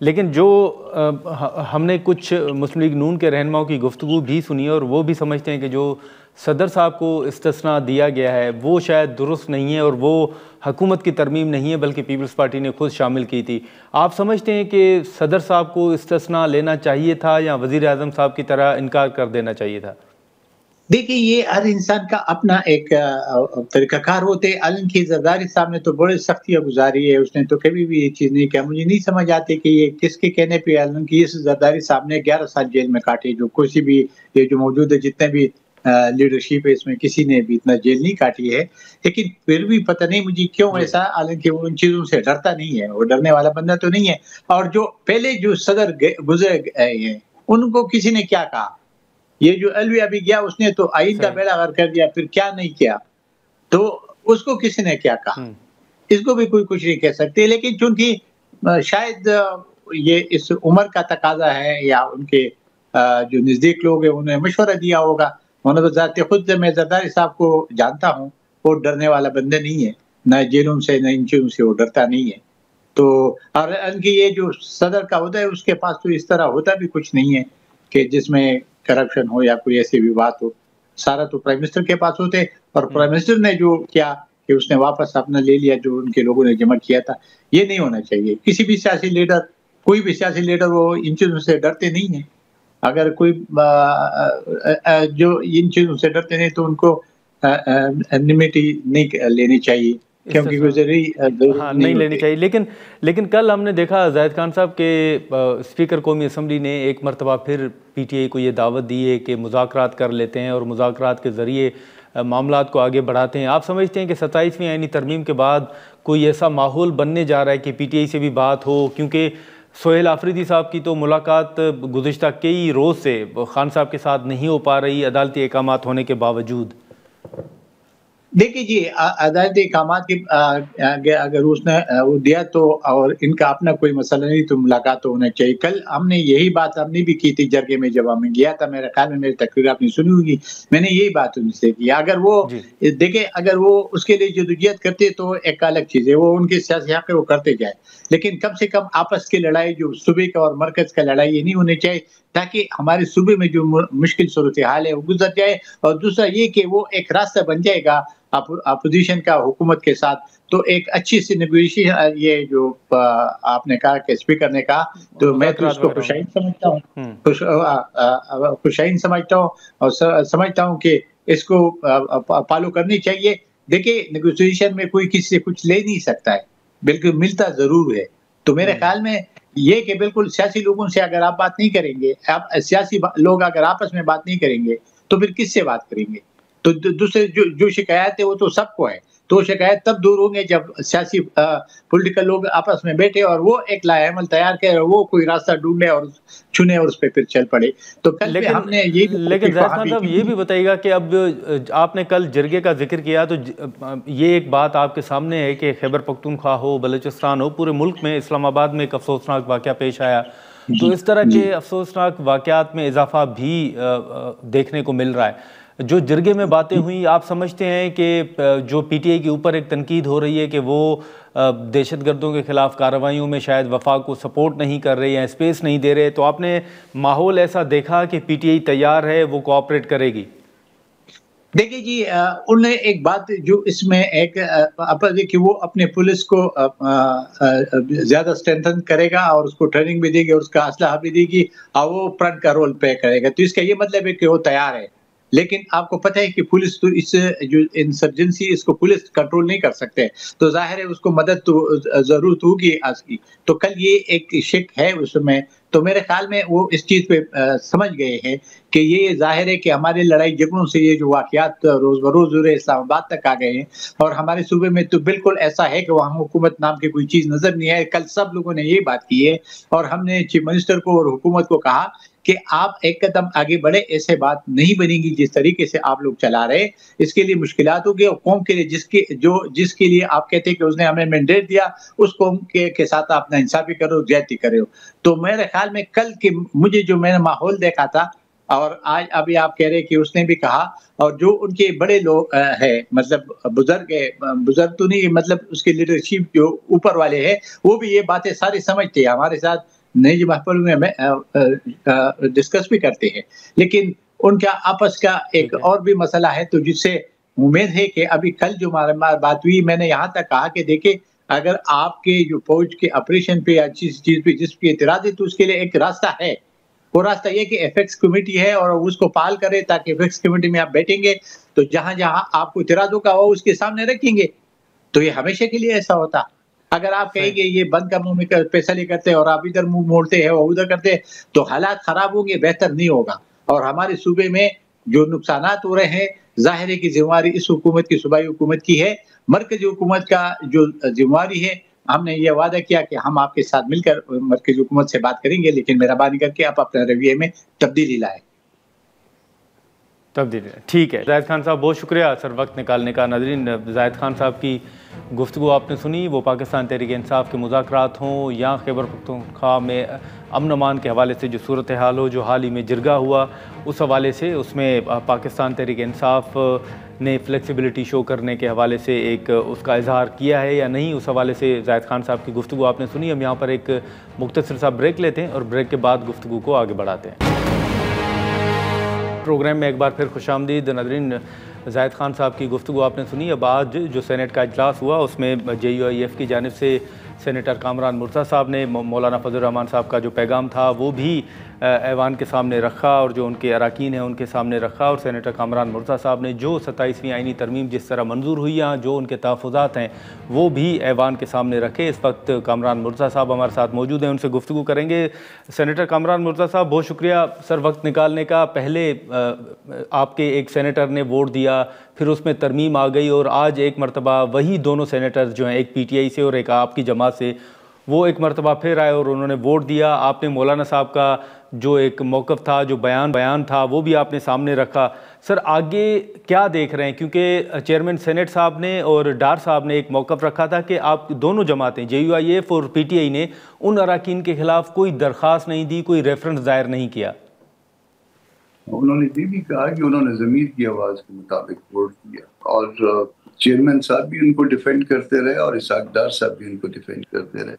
لیکن جو ہم نے کچھ مسلم لیگ نون کے رہنماؤں کی گفتگو بھی سنی اور وہ بھی سمجھتے ہیں کہ جو صدر صاحب کو استثناء دیا گیا ہے وہ شاید درست نہیں ہے اور وہ حکومت کی ترمیم نہیں ہے بلکہ پیپلز پارٹی نے خود شامل کی تھی. آپ سمجھتے ہیں کہ صدر صاحب کو استثناء لینا چاہیے تھا یا وزیر اعظم صاحب کی طرح انکار کر دینا چاہیے تھا؟ دیکھیے یہ ہر انسان کا اپنا ایک طریقہ کار ہوتے. علم کی زرداری صاحب نے تو بڑی سختیاں گزاری ہے, اس نے تو کبھی بھی یہ چیز نہیں کہا. مجھے نہیں سمجھ آتی کہ یہ کس کے کہنے پہ علم کی زرداری صاحب نے 11 سال جیل میں کاٹے. جو کسی بھی یہ جو موجود ہے جتنے بھی لیڈرشپ ہے اس میں کسی نے بھی اتنا جیل نہیں کاٹی ہے. لیکن پھر بھی پتہ نہیں مجھے کیوں ایسا, حالانکہ وہ ان چیزوں سے ڈرتا نہیں ہے, وہ ڈرنے والا بندہ تو نہیں ہے. اور جو پہلے جو صدر گزرے ہیں ان کو کسی نے کیا کہا؟ یہ جو الوی ابھی گیا اس نے تو آئین کا بیڑا غرق کر دیا, پھر کیا نہیں کیا, تو اس کو کسی نے کیا کہا؟ اس کو بھی کوئی کچھ نہیں کہہ سکتے. لیکن چونکہ شاید یہ اس عمر کا تقاضا ہے یا ان کے جو نزدیک لوگ ہیں انہیں مشورہ دیا ہوگا. انہوں نے ذات خود میں زرداری صاحب کو جانتا ہوں, وہ ڈرنے والا بندہ نہیں ہے, نہ جیلوں سے نہ ان چیزوں سے وہ ڈرتا نہیں ہے. تو اور ان کی یہ جو صدر کا عہدہ ہے اس کے پاس تو اس طرح ہوتا بھی کچھ نہیں ہے کہ جس میں کرپشن ہو یا کوئی ایسی بھی بات ہو. سارا تو پرائم منسٹر کے پاس ہوتے, اور پرائم منسٹر نے جو کیا کہ اس نے واپس اپنا لے لیا جو ان کے لوگوں نے جمع کیا تھا. یہ نہیں ہونا چاہیے. کسی بھی سیاسی لیڈر, کوئی بھی سیاسی لیڈر وہ ان چیزوں سے ڈرتے نہیں ہیں. اگر کوئی جو ان چیزوں سے ڈرتے نہیں تو ان کو انیمیٹی نہیں لینی چاہیے, کیونکہ نہیں لینی چاہیے. لیکن کل ہم نے دیکھا زاہد خان صاحب کے اسپیکر قومی اسمبلی نے ایک مرتبہ پھر پی ٹی آئی کو یہ دعوت دی ہے کہ مذاکرات کر لیتے ہیں اور مذاکرات کے ذریعے معاملات کو آگے بڑھاتے ہیں. آپ سمجھتے ہیں کہ 27ویں آئینی ترمیم کے بعد کوئی ایسا ماحول بننے جا رہا ہے کہ پی ٹی آئی سے بھی بات ہو؟ کیونکہ سہیل آفریدی صاحب کی تو ملاقات گزشتہ کئی روز سے خان صاحب کے ساتھ نہیں ہو پا رہی عدالتی احکامات ہونے کے باوجود. دیکھیے جی, عدالتی احکامات کی اگر اس نے وہ دیا تو, اور ان کا اپنا کوئی مسئلہ نہیں تو ملاقات تو ہونا چاہیے. کل ہم نے یہی بات ہم نے بھی کی تھی جرگے میں, جب ہم گیا تھا, میرے خیال میں میری تقریر آپ نے سنی ہوگی, میں نے یہی بات ان سے کی. اگر وہ دیکھیں اگر وہ اس کے لیے جدوجہد کرتے تو ایک الگ چیز ہے, وہ ان کے سیاسی حق ہے وہ کرتے جائے. لیکن کم سے کم آپس کی لڑائی جو صوبے کا اور مرکز کا لڑائی یہ نہیں ہونی چاہیے, تاکہ ہمارے صوبے میں جو مشکل صورتحال ہے وہ گزر جائے. اور دوسرا یہ کہ وہ ایک راستہ بن جائے گا اپوزیشن کا حکومت کے ساتھ, تو ایک اچھی سی نیگوشیشن. یہ جو آپ نے کہا کہ اسپیکر نے کہا, تو میں تو اس کو خوشائن سمجھتا ہوں, خوشائن سمجھتا ہوں, اور سمجھتا ہوں کہ اس کو فالو کرنی چاہیے. دیکھیں نیگوشیشن میں کوئی کسی سے کچھ لے نہیں سکتا ہے, بالکل ملتا ضرور ہے. تو میرے خیال میں یہ کہ بالکل سیاسی لوگوں سے اگر آپ بات نہیں کریں گے, سیاسی لوگ اگر آپس میں بات نہیں کریں گے تو پھر کس سے بات کریں گے؟ تو دوسرے جو شکایت ہے وہ تو سب کو ہے. تو شکایت تب دور ہوں گے جب سیاسی پولیٹیکل لوگ آپس میں بیٹھے اور وہ ایک لائحہ عمل تیار کرے, اور وہ کوئی راستہ ڈھونڈے اور چنے اور اس پہ پھر چل پڑے. تو کل ہم نے لیکن زاہد خان صاحب یہ بھی بتائیے گا کہ اب آپ نے کل جرگے کا ذکر کیا, تو یہ ایک بات آپ کے سامنے ہے کہ خیبر پختونخوا ہو, بلوچستان ہو, پورے ملک میں اسلام آباد میں ایک افسوسناک واقعہ پیش آیا. تو اس طرح کے افسوسناک واقعات میں اضافہ بھی دیکھنے کو مل رہا ہے. جو جرگے میں باتیں ہوئیں, آپ سمجھتے ہیں کہ جو پی ٹی آئی کے اوپر ایک تنقید ہو رہی ہے کہ وہ دہشت گردوں کے خلاف کارروائیوں میں شاید وفاق کو سپورٹ نہیں کر رہے یا اسپیس نہیں دے رہے, تو آپ نے ماحول ایسا دیکھا کہ پی ٹی آئی تیار ہے, وہ کوآپریٹ کرے گی؟ دیکھیے جی, انہوں نے ایک بات جو اس میں ایک کہ وہ اپنے پولیس کو زیادہ اسٹرینتھن کرے گا اور اس کو ٹریننگ بھی دے گی اور اس کا اسلحہ بھی دے گی, اور وہ فرنٹ کا رول پلے کرے گا. تو اس کا یہ مطلب ہے کہ وہ تیار ہے. لیکن آپ کو پتہ ہے کہ پولیس تو اس جو انسرجنسی اس کو پولیس کنٹرول نہیں کر سکتے, تو ظاہر ہے اس کو مدد تو ضرورت ہوگی آج کی. تو کل یہ ایک شک ہے اس میں, تو میرے خیال میں وہ اس چیز پہ سمجھ گئے ہیں کہ یہ ظاہر ہے کہ ہمارے لڑائی جھگڑوں سے یہ جو واقعات روز بروز ہو رہے اسلام آباد تک آ گئے ہیں, اور ہمارے صوبے میں تو بالکل ایسا ہے کہ وہاں حکومت نام کی کوئی چیز نظر نہیں آئے. کل سب لوگوں نے یہی بات کی ہے, اور ہم نے چیف منسٹر کو اور حکومت کو کہا کہ آپ ایک قدم آگے بڑھے, ایسے بات نہیں بنے گی جس طریقے سے آپ لوگ چلا رہے. اس کے لیے مشکلات ہوگی, اور قوم کے لیے جس کے لیے آپ کہتے ہیں کہ اس نے ہمیں مینڈیٹ دیا, اس قوم کے ساتھ آپ نا انصافی کرو, زیادتی کرے ہو. تو میرے خیال میں کل کے مجھے جو میں نے ماحول دیکھا تھا اور آج ابھی آپ کہہ رہے کہ اس نے بھی کہا، اور جو ان کے بڑے لوگ ہے، مطلب بزرگ ہے، بزرگ تو نہیں، مطلب اس کے لیڈرشپ جو اوپر والے ہیں، وہ بھی یہ باتیں ساری سمجھتے ہیں، ہمارے ساتھ نئی محفل میں ڈسکس بھی کرتے ہیں، لیکن ان کا آپس کا ایک ٹھیک ہے، اور بھی مسئلہ ہے، تو جس سے امید ہے کہ ابھی کل جو بات ہوئی، میں نے یہاں تک کہا کہ دیکھیں، اگر آپ کے جو فوج کے آپریشن پہ یا چیز پہ جس پہ اعتراض ہے، تو اس کے لیے ایک راستہ ہے، وہ راستہ یہ کہ ایفیکس کمیٹی ہے، اور اس کو پال کرے، تاکہ ایفیکس کمیٹی میں آپ بیٹھیں گے تو جہاں جہاں آپ کو اعتراض ہوگا وہ اس کے سامنے رکھیں گے، تو یہ ہمیشہ کے لیے ایسا ہوتا۔ اگر آپ کہیں صحیح، گے یہ بند کا منہ میں فیصلے کرتے اور آپ ادھر منہ موڑتے ہیں اور ادھر کرتے، تو حالات خراب ہوں گے، بہتر نہیں ہوگا، اور ہمارے صوبے میں جو نقصانات ہو رہے ہیں، ظاہر ہے کہ ذمہ داری اس حکومت کی، صوبائی حکومت کی ہے۔ مرکزی حکومت کا جو ذمہ داری ہے، ہم نے یہ وعدہ کیا کہ ہم آپ کے ساتھ مل کر مرکزی حکومت سے بات کریں گے، لیکن مہربانی کر کے آپ اپنے رویے میں تبدیلی لائیں۔ تبدیلی ٹھیک ہے۔ زاہد خان صاحب بہت شکریہ سر وقت نکالنے کا۔ ناظرین، زاہد خان صاحب کی گفتگو آپ نے سنی، وہ پاکستان تحریک انصاف کے مذاکرات ہوں یا خیبر پختونخوا میں امن امان کے حوالے سے جو صورتحال ہو، جو حال ہی میں جرگہ ہوا، اس حوالے سے اس میں پاکستان تحریک انصاف نے فلیکسیبلٹی شو کرنے کے حوالے سے ایک اس کا اظہار کیا ہے یا نہیں، اس حوالے سے زاہد خان صاحب کی گفتگو آپ نے سنی۔ ہم یہاں پر ایک مختصر سا بریک لیتے ہیں اور بریک کے بعد گفتگو کو آگے بڑھاتے ہیں۔ پروگرام میں ایک بار پھر خوش آمدید۔ ناظرین، زاہد خان صاحب کی گفتگو آپ نے سنی۔ اب آج جو سینٹ کا اجلاس ہوا، اس میں JUIF کی جانب سے سینیٹر کامران مرزا صاحب نے مولانا فضل الرحمان صاحب کا جو پیغام تھا وہ بھی ایوان کے سامنے رکھا، اور جو ان کے اراکین ہیں ان کے سامنے رکھا، اور سینیٹر کامران مرزا صاحب نے جو 27ویں آئینی ترمیم جس طرح منظور ہوئی ہیں، جو ان کے تحفظات ہیں وہ بھی ایوان کے سامنے رکھے۔ اس وقت کامران مرزا صاحب ہمارے ساتھ موجود ہیں، ان سے گفتگو کریں گے۔ سینیٹر کامران مرزا صاحب بہت شکریہ سر وقت نکالنے کا۔ پہلے آپ کے ایک سینیٹر نے ووٹ دیا، پھر اس میں ترمیم آ گئی، اور آج ایک مرتبہ وہی دونوں سینیٹرز جو ہیں، ایک PTI سے اور ایک آپ کی جماعت سے، وہ ایک مرتبہ پھر آئے اور انہوں نے ووٹ دیا۔ آپ نے مولانا صاحب کا جو ایک موقف تھا، جو بیان تھا، وہ بھی آپ نے سامنے رکھا۔ سر آگے کیا دیکھ رہے ہیں؟ کیونکہ چیئرمین سینیٹ صاحب نے اور ڈار صاحب نے ایک موقف رکھا تھا کہ آپ دونوں جماعتیں JUIF اور PTI نے ان اراکین کے خلاف کوئی درخواست نہیں دی، کوئی ریفرنس دائر نہیں کیا۔ انہوں نے یہ بھی کہا کہ انہوں نے ضمیر کی آواز کے مطابق ووٹ دیا، اور چیئرمین صاحب بھی ان کو ڈیفینڈ کرتے رہے اور اسحاق ڈار صاحب بھی ان کو ڈیفینڈ کرتے رہے۔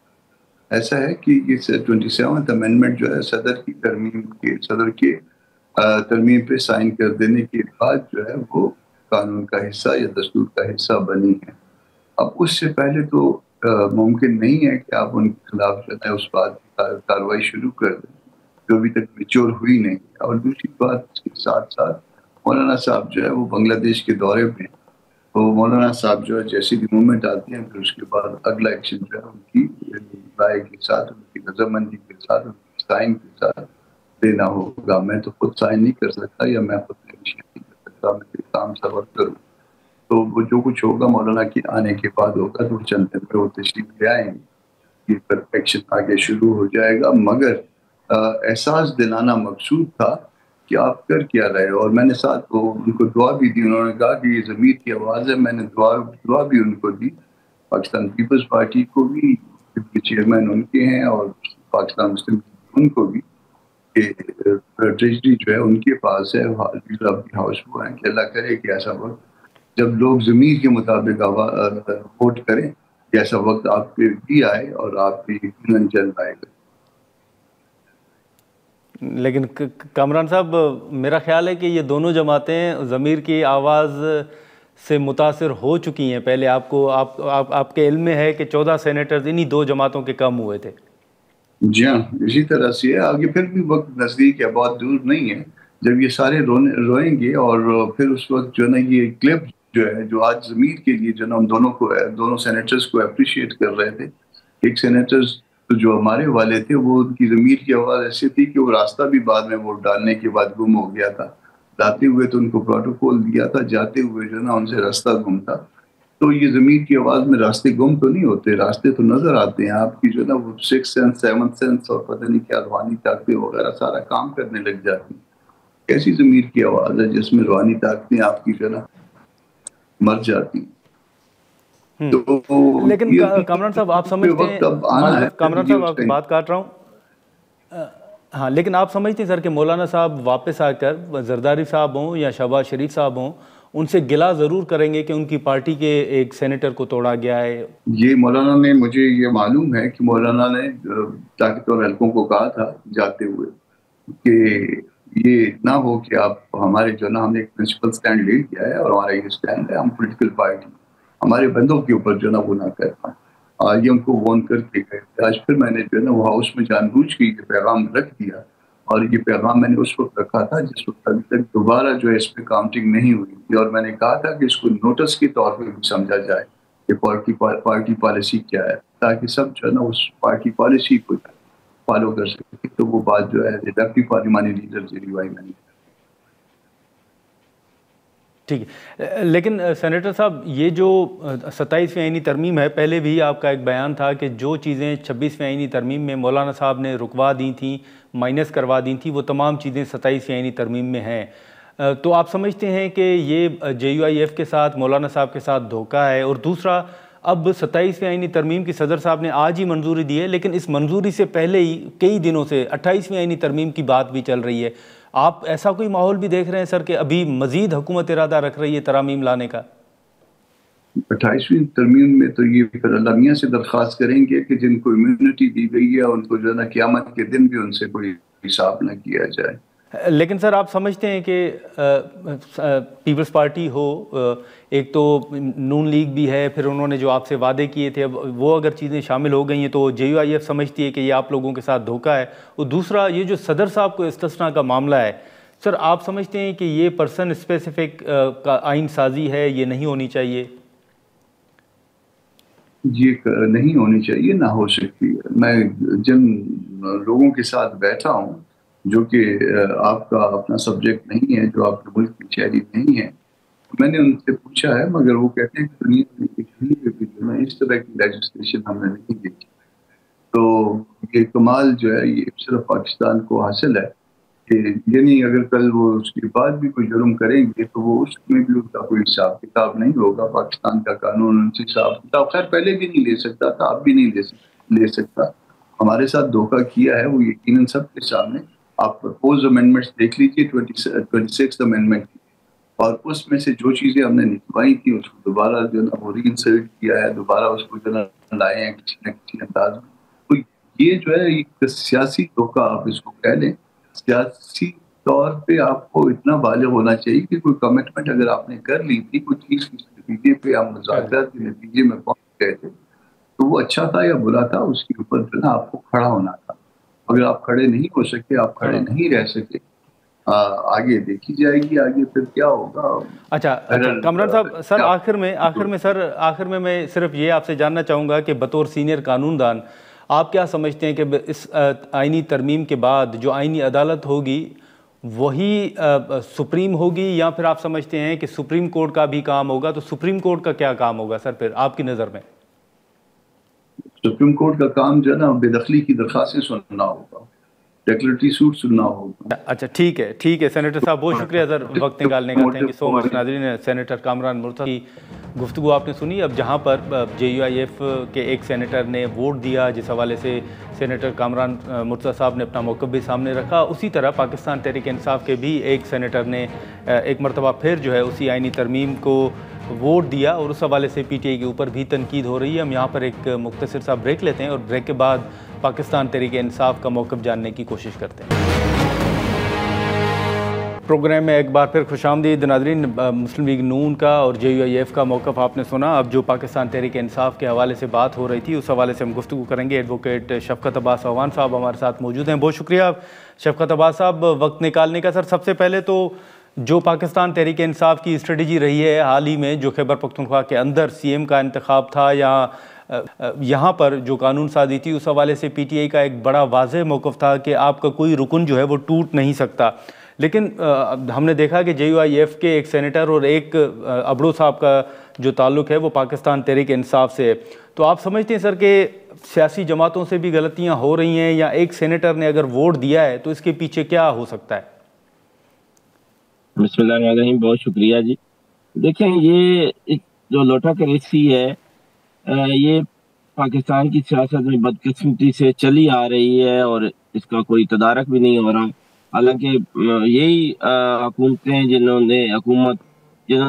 ایسا ہے کہ یہ 27th امینڈمنٹ جو ہے صدر کے ترمیم پہ سائن کر دینے کے بعد جو ہے وہ قانون کا حصہ یا دستور کا حصہ بنی ہے۔ اب اس سے پہلے تو ممکن نہیں ہے کہ آپ ان کے خلاف جو ہے اس بات کی کارروائی شروع کر دیں جو ابھی تک میچور ہوئی نہیں۔ اور دوسری بات اس کے ساتھ ساتھ مولانا صاحب جو ہے وہ بنگلہ دیش کے دورے پہ، تو مولانا صاحب جو ہے جیسی بھی موومنٹ آتی ہیں پھر اس کے بعد اگلا ایکشن جو ہے ان کی رائے کے ساتھ، ان کی رضامندی کے ساتھ، ان کی سائن کے ساتھ دینا ہوگا۔ میں تو خود سائن نہیں کر سکتا یا میں خود انیشیٹ نہیں کر سکتا، میں کوئی کام سبر کروں، تو وہ جو کچھ ہوگا مولانا کے آنے کے بعد ہوگا، تو چند دن پہ وہ تشریف لے آئیں گے، یہ پرفیکشن آگے شروع ہو جائے گا۔ مگر احساس دلانا مقصود تھا کہ آپ کر کیا رہے ہو، اور میں نے ساتھ ان کو دعا بھی دی۔ انہوں نے کہا کہ یہ ضمیر کی آواز ہے، میں نے دعا بھی ان کو دی، پاکستان پیپلز پارٹی کو بھی، چیئرمین ان کے ہیں، اور پاکستان مسلم ان کو بھی، کہ ٹریجری جو ہے ان کے پاس ہے، ہاؤس وہ ہیں، کہ اللہ کرے کہ ایسا وقت جب لوگ ضمیر کے مطابق ووٹ کریں، کہ ایسا وقت آپ پہ بھی آئے اور آپ پہ یقیناً جلد آئے گا۔ لیکن کامران صاحب، میرا خیال ہے کہ یہ دونوں جماعتیں ضمیر کی آواز سے متاثر ہو چکی ہیں۔ پہلے آپ کے علم میں ہے کہ 14 سینیٹرز انہی دو جماعتوں کے کم ہوئے تھے۔ جی ہاں، اسی طرح سے ہے، آگے پھر بھی وقت نزدیک ہے، بہت دور نہیں ہے جب یہ سارے روئیں گے، اور پھر اس وقت جو ہے نا یہ کلپ جو ہے جو آج ضمیر کے لیے جو ہے نا ہم دونوں سینیٹرز کو اپریشیٹ کر رہے تھے۔ ایک سینیٹرز جو ہمارے والے تھے وہ ان کی ضمیر کی آواز ایسی تھی کہ وہ راستہ بھی بعد میں ووٹ ڈالنے کے بعد گم ہو گیا تھا، لاتے ہوئے تو ان کو پروٹوکول دیا تھا، جاتے ہوئے جو ہے نا ان سے راستہ گم تھا۔ تو یہ ضمیر کی آواز میں راستے گم تو نہیں ہوتے، راستے تو نظر آتے ہیں آپ کی جو ہے نا وہ 6th سینس 7th سینس اور پتہ نہیں کیا روحانی طاقتیں وغیرہ سارا کام کرنے لگ جاتی ہیں۔ کیسی ضمیر کی آواز ہے جس میں روحانی طاقتیں آپ کی جو ہے نا مر جاتی ہیں۔ تو لیکن کامران صاحب آپ سمجھتے ہیں، کامران صاحب آپ کی بات کاٹ رہا ہوں، ہاں لیکن آپ سمجھتے ہیں سر کہ مولانا صاحب واپس آ کر زرداری صاحب ہوں یا شہباز شریف صاحب ہوں ان سے گلا ضرور کریں گے کہ ان کی پارٹی کے ایک سینیٹر کو توڑا گیا ہے؟ یہ مولانا نے، مجھے یہ معلوم ہے کہ مولانا نے طاقتور حلقوں کو کہا تھا جاتے ہوئے کہ یہ نہ ہو کہ آپ ہمارے جو نا، ہم نے ایک پرنسپل سٹینڈ لے لیا ہے اور ہمارا یہ سٹینڈ ہے، ہم پولیٹیکل پارٹی ہمارے بندوں کے اوپر جو نا وہ نہ کر پائیں. یہ ان کو وارن کر کے گئے. آج پھر میں نے جو ہے نا وہ ہاؤس میں جان بوجھ کے یہ پیغام رکھ دیا، اور یہ پیغام میں نے اس وقت رکھا تھا جس وقت ابھی تک دوبارہ جو ہے اس پہ کاؤنٹنگ نہیں ہوئی تھی، اور میں نے کہا تھا کہ اس کو نوٹس کے طور پہ بھی سمجھا جائے کہ پارٹی پالیسی کیا ہے، تاکہ سب جو ہے نا اس پارٹی پالیسی کو فالو کر سکے. تو وہ بات جو ہے ڈپٹی پارلیمانی لیڈر جیری وائی میں نے. ٹھیک ہے، لیکن سینیٹر صاحب یہ جو 27ویں آئینی ترمیم ہے، پہلے بھی آپ کا ایک بیان تھا کہ جو چیزیں 26ویں آئینی ترمیم میں مولانا صاحب نے رکوا دی تھیں، مائنس کروا دی تھیں، وہ تمام چیزیں 27ویں آئینی ترمیم میں ہیں. تو آپ سمجھتے ہیں کہ یہ جے یو آئی ایف کے ساتھ، مولانا صاحب کے ساتھ دھوکہ ہے؟ اور دوسرا، اب 27ویں آئینی ترمیم کی صدر صاحب نے آج ہی منظوری دی ہے، لیکن اس منظوری سے پہلے ہی کئی دنوں سے 28ویں آئینی ترمیم کی بات بھی چل رہی ہے. آپ ایسا کوئی ماحول بھی دیکھ رہے ہیں سر کہ ابھی مزید حکومت ارادہ رکھ رہی ہے ترامیم لانے کا؟ 28ویں ترمیم میں تو یہ پھر اللہ میاں سے درخواست کریں گے کہ جن کو امیونٹی دی گئی ہے ان کو جو ہے نا قیامت کے دن بھی ان سے کوئی حساب نہ کیا جائے. لیکن سر آپ سمجھتے ہیں کہ پیپلز پارٹی ہو، ایک تو نون لیگ بھی ہے، پھر انہوں نے جو آپ سے وعدے کیے تھے، اب وہ اگر چیزیں شامل ہو گئی ہیں تو جے یو آئی ایف سمجھتی ہے کہ یہ آپ لوگوں کے ساتھ دھوکہ ہے. اور دوسرا یہ جو صدر صاحب کو استثناء کا معاملہ ہے، سر آپ سمجھتے ہیں کہ یہ پرسن اسپیسیفک کا آئین سازی ہے، یہ نہیں ہونی چاہیے؟ یہ نہیں ہونی چاہیے، نہ ہو سکتی. میں جن لوگوں کے ساتھ بیٹھا ہوں جو کہ آپ کا اپنا سبجیکٹ نہیں ہے، جو آپ کے ملک کی شہری نہیں ہے، میں نے ان سے پوچھا ہے، مگر وہ کہتے ہیں کہ دنیا میں کہیں پہ بھی جو ہے اس طرح کی لیجسلیشن ہم نے نہیں دیکھی. تو یہ کمال جو ہے یہ صرف پاکستان کو حاصل ہے کہ یعنی اگر کل وہ اس کے بعد بھی کوئی جرم کریں گے تو وہ اس میں بھی ان کا کوئی حساب کتاب نہیں ہوگا. پاکستان کا قانون ان سے حساب کتاب خیر پہلے بھی نہیں لے سکتا تھا، اب بھی نہیں لے سکتا. ہمارے ساتھ دھوکہ کیا ہے وہ یقیناً سب کے سامنے. آپ پرپوز امینڈمنٹس دیکھ لیجیے 26 امینڈمنٹ کی، اور اس میں سے جو چیزیں ہم نے نکلوائی تھی اس کو دوبارہ جو ہے نا وہ ری انسرٹ کیا ہے، دوبارہ اس کو جو ہے نا لائے ہیں کسی نہ کسی انداز میں. تو یہ جو ہے ایک سیاسی دھوکہ آپ اس کو کہہ لیں. سیاسی طور پہ آپ کو اتنا بالغ ہونا چاہیے کہ کوئی کمٹمنٹ اگر آپ نے کر لی تھی، کوئی چیز کسی نتیجے پہ ہم مذاکرات کے نتیجے میں پہنچ گئے تھے، تو وہ اچھا تھا یا برا تھا اس کے اوپر جو ہے نا آپ کو کھڑا ہونا تھا. اگر آپ کھڑے نہیں ہو سکے، آپ کھڑے نہیں رہ سکے، آگے دیکھی جائے گی آگے پھر کیا ہوگا. اچھا کامران صاحب، سر آخر میں میں صرف یہ آپ سے جاننا چاہوں گا کہ بطور سینئر قانون دان آپ کیا سمجھتے ہیں کہ اس آئینی ترمیم کے بعد جو آئینی عدالت ہوگی وہی سپریم ہوگی، یا پھر آپ سمجھتے ہیں کہ سپریم کورٹ کا بھی کام ہوگا؟ تو سپریم کورٹ کا کیا کام ہوگا سر پھر آپ کی نظر میں؟ سپریم کورٹ کا کام جو ہے نا بے دخلی کی درخواستیں سننا ہوگا، ڈیکلریٹری سوٹ سننا ہوگا. اچھا ٹھیک ہے سینیٹر صاحب، بہت شکریہ سر وقت نکالنے کا. تھینک یو سو مچ. ناظرین، سینیٹر کامران مرتضی کی گفتگو آپ نے سنی. اب جہاں پر جے یو آئی ایف کے ایک سینیٹر نے ووٹ دیا جس حوالے سے سینیٹر کامران مرتضی صاحب نے اپنا موقف بھی سامنے رکھا، اسی طرح پاکستان تحریک انصاف کے بھی ایک سینیٹر نے ایک مرتبہ پھر جو ہے اسی آئینی ترمیم کو ووٹ دیا، اور اس حوالے سے پی ٹی آئی کے اوپر بھی تنقید ہو رہی ہے. ہم یہاں پر ایک مختصر سا بریک لیتے ہیں اور بریک کے بعد پاکستان تحریک انصاف کا موقف جاننے کی کوشش کرتے ہیں. پروگرام میں ایک بار پھر خوش آمدید. ناظرین، مسلم لیگ نون کا اور جے یو آئی ایف کا موقف آپ نے سنا. اب جو پاکستان تحریک انصاف کے حوالے سے بات ہو رہی تھی اس حوالے سے ہم گفتگو کریں گے. ایڈوکیٹ شفقت عباس اعوان صاحب ہمارے ساتھ موجود ہیں. بہت شکریہ شفقت عباس صاحب وقت نکالنے کا. سر سب سے پہلے تو جو پاکستان تحریک انصاف کی اسٹریٹجی رہی ہے حال ہی میں، جو خیبر پختونخوا کے اندر سی ایم کا انتخاب تھا یا یہاں پر جو قانون سازی تھی، اس حوالے سے پی ٹی آئی کا ایک بڑا واضح موقف تھا کہ آپ کا کوئی رکن جو ہے وہ ٹوٹ نہیں سکتا. لیکن ہم نے دیکھا کہ جے یو آئی ایف کے ایک سینیٹر اور ایک ابڑو صاحب کا جو تعلق ہے وہ پاکستان تحریک انصاف سے ہے. تو آپ سمجھتے ہیں سر کہ سیاسی جماعتوں سے بھی غلطیاں ہو رہی ہیں، یا ایک سینیٹر نے اگر ووٹ دیا ہے تو اس کے پیچھے کیا ہو سکتا ہے؟ بسم اللہ الرحمن الرحیم. بہت شکریہ جی. دیکھیں، یہ جو لوٹا کرسی ہے یہ پاکستان کی سیاست میں بدقسمتی سے چلی آ رہی ہے اور اس کا کوئی تدارک بھی نہیں ہو رہا. حالانکہ یہی حکومتیں جنہوں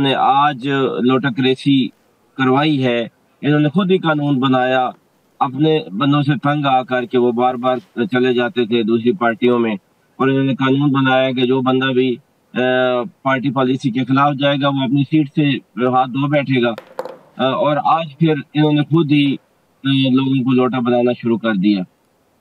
نے آج لوٹکریسی کروائی ہے، انہوں نے خود ہی قانون بنایا اپنے بندوں سے تنگ آ کر کے. وہ بار بار چلے جاتے تھے دوسری پارٹیوں میں، اور انہوں نے قانون بنایا کہ جو بندہ بھی پارٹی پالیسی کے خلاف جائے گا وہ اپنی سیٹ سے ہاتھ دھو بیٹھے گا. اور آج پھر انہوں نے خود ہی لوگوں کو لوٹا بنانا شروع کر دیا.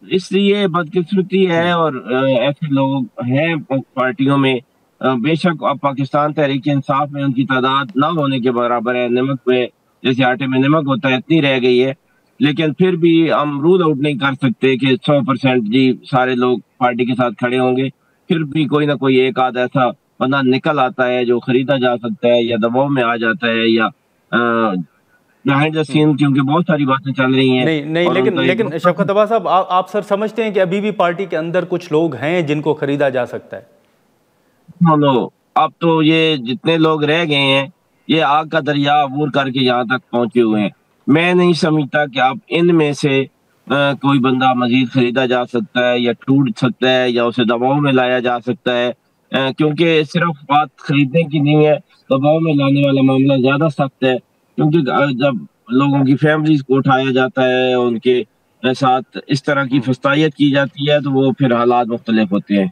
اس لیے بدقسمتی ہے، اور ایسے لوگ ہیں پارٹیوں میں. بے شک اب پاکستان تحریک انصاف میں ان کی تعداد نہ ہونے کے برابر ہے، نمک میں جیسے آٹے میں نمک ہوتا ہے اتنی رہ گئی ہے. لیکن پھر بھی ہم رول آؤٹ نہیں کر سکتے کہ 100% جی سارے لوگ پارٹی کے ساتھ کھڑے ہوں گے. پھر بھی کوئی نہ کوئی ایک آدھ ایسا بندہ نکل آتا ہے جو خریدا جا سکتا ہے یا دباؤ میں آ جاتا ہے، یا بہائنڈ دا سین، کیونکہ بہت ساری باتیں چل رہی ہیں. نہیں لیکن شفقت عباس صاحب، آپ سر سمجھتے ہیں کہ ابھی بھی پارٹی کے اندر کچھ لوگ ہیں جن کو خریدا جا سکتا ہے؟ اب تو یہ جتنے لوگ رہ گئے ہیں یہ آگ کا دریا عبور کر کے یہاں تک پہنچے ہوئے ہیں. میں نہیں سمجھتا کہ اب ان میں سے کوئی بندہ مزید خریدا جا سکتا ہے یا ٹوٹ سکتا ہے یا اسے دباؤ میں لایا جا سکتا ہے، کیونکہ صرف بات خریدنے کی نہیں ہے، دباؤ میں لانے والا معاملہ زیادہ سخت ہے. کیونکہ جب لوگوں کی فیملیز کو اٹھایا جاتا ہے، ان کے ساتھ اس طرح کی فسطائیت کی جاتی ہے، تو وہ پھر حالات مختلف ہوتے ہیں.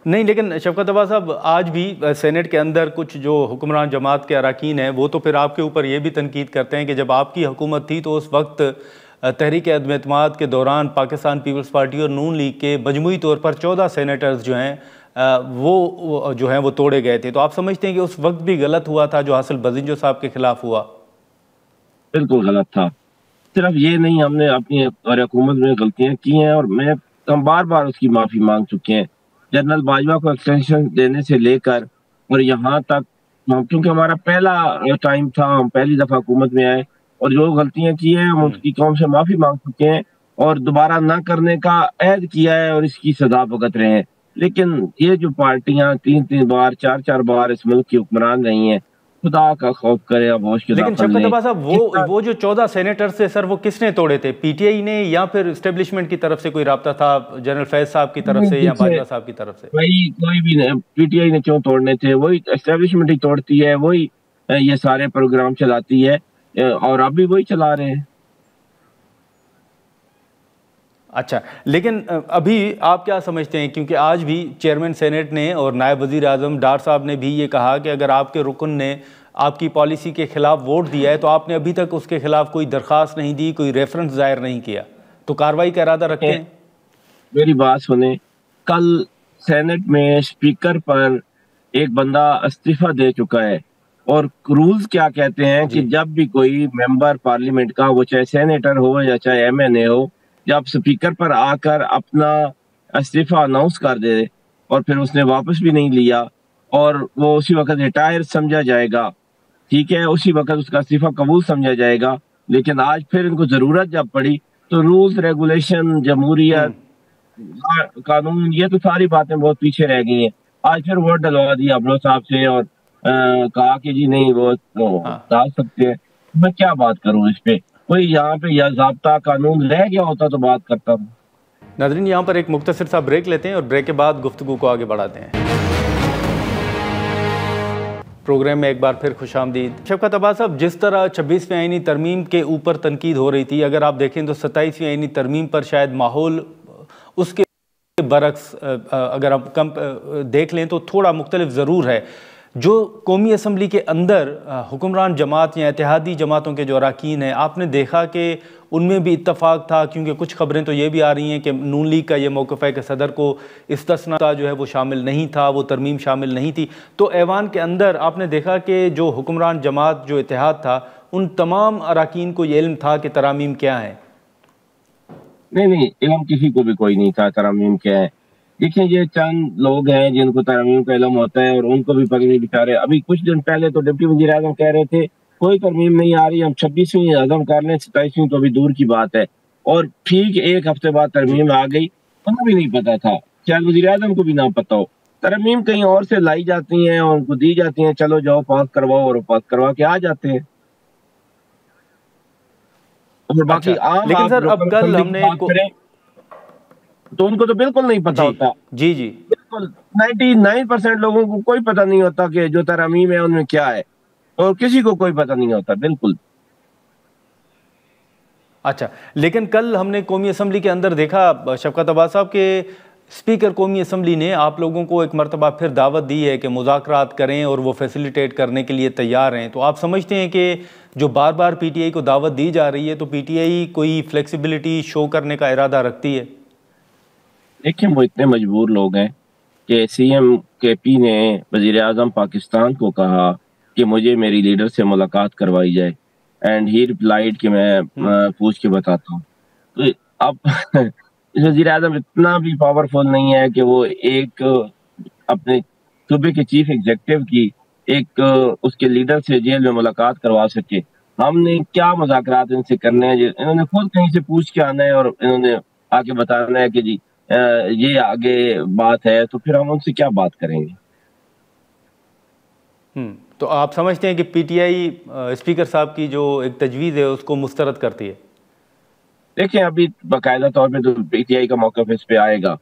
نہیں لیکن شفقت عباس صاحب، آج بھی سینٹ کے اندر کچھ جو حکمران جماعت کے اراکین ہیں وہ تو پھر آپ کے اوپر یہ بھی تنقید کرتے ہیں کہ جب آپ کی حکومت تھی تو اس وقت تحریک عدم اعتماد کے دوران پاکستان پیپلز پارٹی اور نون لیگ کے مجموعی طور پر 14 سینیٹرز جو ہیں وہ توڑے گئے تھے. تو آپ سمجھتے ہیں کہ اس وقت بھی غلط ہوا تھا جو حاصل بزنجو صاحب کے خلاف ہوا؟ بالکل غلط تھا. صرف یہ نہیں، ہم نے اپنی حکومت میں غلطیاں کی ہیں اور ہم بار بار اس کی معافی مانگ چکے ہیں. جنرل باجوہ کو ایکسٹینشن دینے سے لے کر اور یہاں تک، کیونکہ ہمارا پہلا ٹائم تھا، ہم پہلی دفعہ حکومت میں آئے، اور جو غلطیاں کی ہیں ہم اس کی قوم سے معافی مانگ چکے ہیں اور دوبارہ نہ کرنے کا عہد کیا ہے اور اس کی سزا بھگت رہے ہیں. لیکن یہ جو پارٹیاں 3 بار 4 بار اس ملک کی حکمران رہی ہیں، خدا کا خوف کرے اب ہوش کے لیکن داخل شفقت لیں. عباس صاحب، وہ جو 14 سینیٹر سے سر وہ کس نے توڑے تھے؟ پی ٹی آئی نے یا پھر اسٹیبلشمنٹ کی طرف سے کوئی رابطہ تھا، جنرل فیض صاحب کی طرف سے یا باجوہ صاحب کی طرف سے؟ کوئی بھی نہیں. پی ٹی آئی نے کیوں توڑنے تھے؟ وہی اسٹیبلشمنٹ ہی توڑتی ہے، وہی یہ سارے پروگرام چلاتی ہے، اور اب بھی وہی چلا رہے ہیں. اچھا، لیکن ابھی آپ کیا سمجھتے ہیں، کیونکہ آج بھی چیئرمین سینیٹ نے اور نائب وزیر اعظم ڈار صاحب نے بھی یہ کہا کہ اگر آپ کے رکن نے آپ کی پالیسی کے خلاف ووٹ دیا ہے تو آپ نے ابھی تک اس کے خلاف کوئی درخواست نہیں دی، کوئی ریفرنس ظاہر نہیں کیا، تو کارروائی کا ارادہ رکھتے ہیں؟ میری بات سنیں، کل سینٹ میں اسپیکر پر ایک بندہ استعفیٰ دے چکا ہے، اور رولز کیا کہتے ہیں کہ جب بھی کوئی ممبر پارلیمنٹ کا، وہ چاہے سینیٹر ہو یا چاہے ایم این اے ہو، جب اسپیکر پر آ کر اپنا استعفیٰ اناؤنس کر دے اور پھر اس نے واپس بھی نہیں لیا اور وہ اسی وقت ریٹائر سمجھا جائے گا، ٹھیک ہے، اسی وقت اس کا استعفیٰ قبول سمجھا جائے گا. لیکن آج پھر ان کو ضرورت جب پڑی تو رولز، ریگولیشن، جمہوریت، قانون، یہ تو ساری باتیں بہت پیچھے رہ گئی ہیں. آج پھر ووٹ ڈلوا دیا ابلو صاحب سے اور کہا کہ جی نہیں وہ ڈال سکتے ہیں. میں کیا بات کروں اس پہ؟ کوئی یہاں پہ یا ضابطہ قانون رہ گیا ہوتا تو بات کرتا ہوں. ناظرین، یہاں پر ایک مختصر سا بریک لیتے ہیں اور بریک کے بعد گفتگو کو آگے بڑھاتے ہیں. پروگرام میں ایک بار پھر خوش آمدید. شفقت عباس صاحب، جس طرح 26ویں آئینی ترمیم کے اوپر تنقید ہو رہی تھی، اگر آپ دیکھیں تو 27ویں آئینی ترمیم پر شاید ماحول اس کے برعکس اگر آپ کم دیکھ لیں تو تھوڑا مختلف ضرور ہے. جو قومی اسمبلی کے اندر حکمران جماعت یا اتحادی جماعتوں کے جو اراکین ہیں، آپ نے دیکھا کہ ان میں بھی اتفاق تھا، کیونکہ کچھ خبریں تو یہ بھی آ رہی ہیں کہ نون لیگ کا یہ موقف ہے کہ صدر کو استثناء جو ہے وہ شامل نہیں تھا، وہ ترمیم شامل نہیں تھی. تو ایوان کے اندر آپ نے دیکھا کہ جو حکمران جماعت جو اتحاد تھا، ان تمام اراکین کو یہ علم تھا کہ ترامیم کیا ہیں؟ نہیں، علم کسی کو بھی کوئی نہیں تھا ترامیم کیا ہے. دیکھیں، یہ چند لوگ ہیں جن کو ترامیم کا علم ہوتا ہے اور ان کو بھی پکڑے بچارے. ابھی کچھ دن پہلے تو ڈپٹی وزیر اعظم کہہ رہے تھے کوئی ترمیم نہیں آ رہی، ہم 26ویں عزم کر لیں، 27ویں تو ابھی دور کی بات ہے. اور ٹھیک ایک ہفتے بعد ترمیم آ گئی. انہیں بھی نہیں پتا تھا، شاید وزیر اعظم کو بھی نہ پتا ہو. ترمیم کہیں اور سے لائی جاتی ہیں اور ان کو دی جاتی ہیں، چلو جاؤ پاس کرواؤ، اور پاس کروا کے آ جاتے ہیں. اور باقی عام لیکن سر اب کل ہم نے تو ان کو تو بالکل نہیں پتا ہوتا. جی جی بالکل 99% لوگوں کو کوئی پتہ نہیں ہوتا کہ جو ترامیم ہے ان میں کیا ہے, اور کسی کو کوئی پتہ نہیں ہوتا بالکل. اچھا, لیکن کل ہم نے قومی اسمبلی کے اندر دیکھا شفقت عباس صاحب کہ اسپیکر قومی اسمبلی نے آپ لوگوں کو ایک مرتبہ پھر دعوت دی ہے کہ مذاکرات کریں اور وہ فیسیلیٹیٹ کرنے کے لیے تیار ہیں. تو آپ سمجھتے ہیں کہ جو بار بار پی ٹی آئی کو دعوت دی جا رہی ہے تو پی ٹی آئی کوئی فلیکسیبلٹی شو کرنے کا ارادہ رکھتی ہے؟ دیکھیں, وہ اتنے مجبور لوگ ہیں کہ سی ایم کے پی نے وزیر اعظم پاکستان کو کہا کہ مجھے میری لیڈر سے ملاقات کروائی جائے, اینڈ ہی ریپلائیڈ کہ میں پوچھ کے بتاتا ہوں. تو اب وزیر اعظم اتنا بھی پاورفل نہیں ہے کہ وہ ایک اپنے صوبے کے چیف ایگزیکٹو کی ایک اس کے لیڈر سے جیل میں ملاقات کروا سکے. ہم نے کیا مذاکرات ان سے کرنے ہیں؟ انہوں نے خود کہیں سے پوچھ کے آنا ہے اور انہوں نے آ کے بتانا ہے کہ جی یہ آگے بات ہے, تو پھر ہم ان سے کیا بات کریں گے؟ تو آپ سمجھتے ہیں کہ پی ٹی آئی اسپیکر صاحب کی جو ایک تجویز ہے اس کو مسترد کرتی ہے؟ دیکھیں, ابھی باقاعدہ طور پہ تو پی ٹی آئی کا موقف اس پہ آئے گا,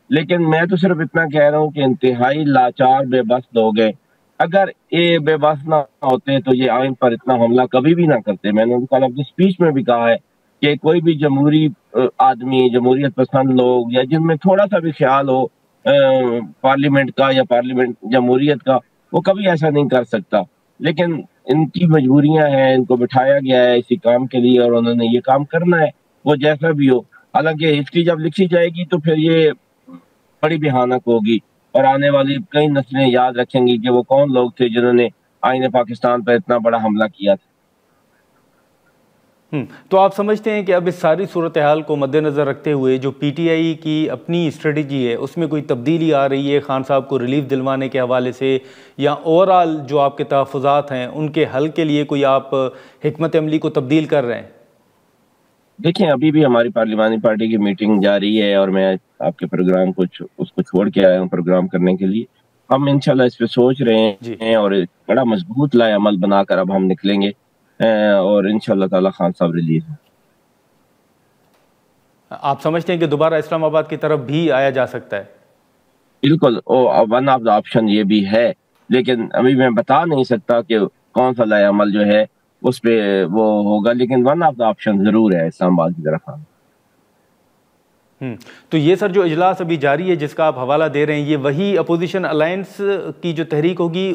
لیکن میں تو صرف اتنا کہہ رہا ہوں کہ انتہائی لاچار بے بس لوگ ہیں. اگر یہ بے بس نہ ہوتے تو یہ آئین پر اتنا حملہ کبھی بھی نہ کرتے. میں نے ان کو اپنی اسپیچ میں بھی کہا ہے کہ کوئی بھی جمہوری آدمی, جمہوریت پسند لوگ یا جن میں تھوڑا سا بھی خیال ہو پارلیمنٹ کا یا پارلیمنٹ جمہوریت کا, وہ کبھی ایسا نہیں کر سکتا. لیکن ان کی مجبوریاں ہیں, ان کو بٹھایا گیا ہے اسی کام کے لیے اور انہوں نے یہ کام کرنا ہے, وہ جیسا بھی ہو. حالانکہ ہسٹری جب لکھی جائے گی تو پھر یہ بڑی بھیانک ہوگی اور آنے والی کئی نسلیں یاد رکھیں گی کہ وہ کون لوگ تھے جنہوں نے آئین پاکستان پر اتنا بڑا حملہ کیا تھا. تو آپ سمجھتے ہیں کہ اب اس ساری صورتحال کو مد نظر رکھتے ہوئے جو پی ٹی آئی کی اپنی اسٹریٹجی ہے اس میں کوئی تبدیلی آ رہی ہے خان صاحب کو ریلیف دلوانے کے حوالے سے, یا اوورآل جو آپ کے تحفظات ہیں ان کے حل کے لیے کوئی آپ حکمت عملی کو تبدیل کر رہے ہیں؟ دیکھیں, ابھی بھی ہماری پارلیمانی پارٹی کی میٹنگ جاری ہے اور میں آپ کے پروگرام کو اس کو چھوڑ کے آیا ہوں پروگرام کرنے کے لیے. ہم انشاءاللہ اس پہ سوچ رہے ہیں اور بڑا مضبوط لائے عمل بنا کر اب ہم نکلیں گے اور انشاءاللہ تعالی خان صاحب ریلیز ہیں. آپ سمجھتے ہیں کہ دوبارہ اسلام آباد کی طرف بھی آیا جا سکتا ہے؟ بالکل, ون آف دا آپشن یہ بھی ہے, لیکن ابھی میں بتا نہیں سکتا کہ کون سا لائے عمل جو ہے اس پہ وہ ہوگا, لیکن ون آف دا آپشن ضرور ہے اسلام آباد کی طرف. تو یہ سر جو اجلاس ابھی جاری ہے جس کا آپ حوالہ دے رہے ہیں, یہ وہی اپوزیشن الائنس کی جو تحریک ہوگی,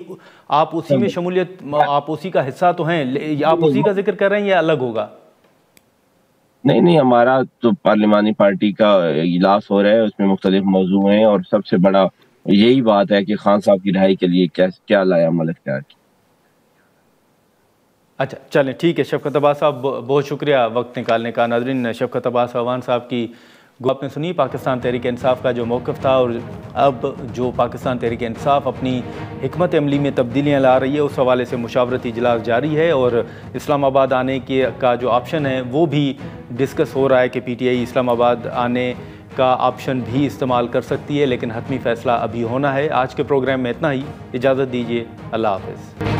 آپ اسی میں شمولیت, آپ اسی کا حصہ تو ہیں, آپ اسی کا ذکر کر رہے ہیں یا الگ ہوگا؟ نہیں, ہمارا تو پارلیمانی پارٹی کا اجلاس ہو رہا ہے, اس میں مختلف موضوع ہیں اور سب سے بڑا یہی بات ہے کہ خان صاحب کی رہائی کے لیے کیا لائے عمل اختیار کیا. اچھا چلیں ٹھیک ہے. شفقت عباس صاحب بہت شکریہ وقت نکالنے کا. ناظرین, شفقت عباس اعوان صاحب کی آپ نے سنی پاکستان تحریک انصاف کا جو موقف تھا, اور اب جو پاکستان تحریک انصاف اپنی حکمت عملی میں تبدیلیاں لا رہی ہے اس حوالے سے مشاورتی اجلاس جاری ہے, اور اسلام آباد آنے کا جو آپشن ہے وہ بھی ڈسکس ہو رہا ہے کہ پی ٹی آئی اسلام آباد آنے کا آپشن بھی استعمال کر سکتی ہے, لیکن حتمی فیصلہ ابھی ہونا ہے. آج کے پروگرام میں اتنا ہی, اجازت دیجیے, اللہ حافظ.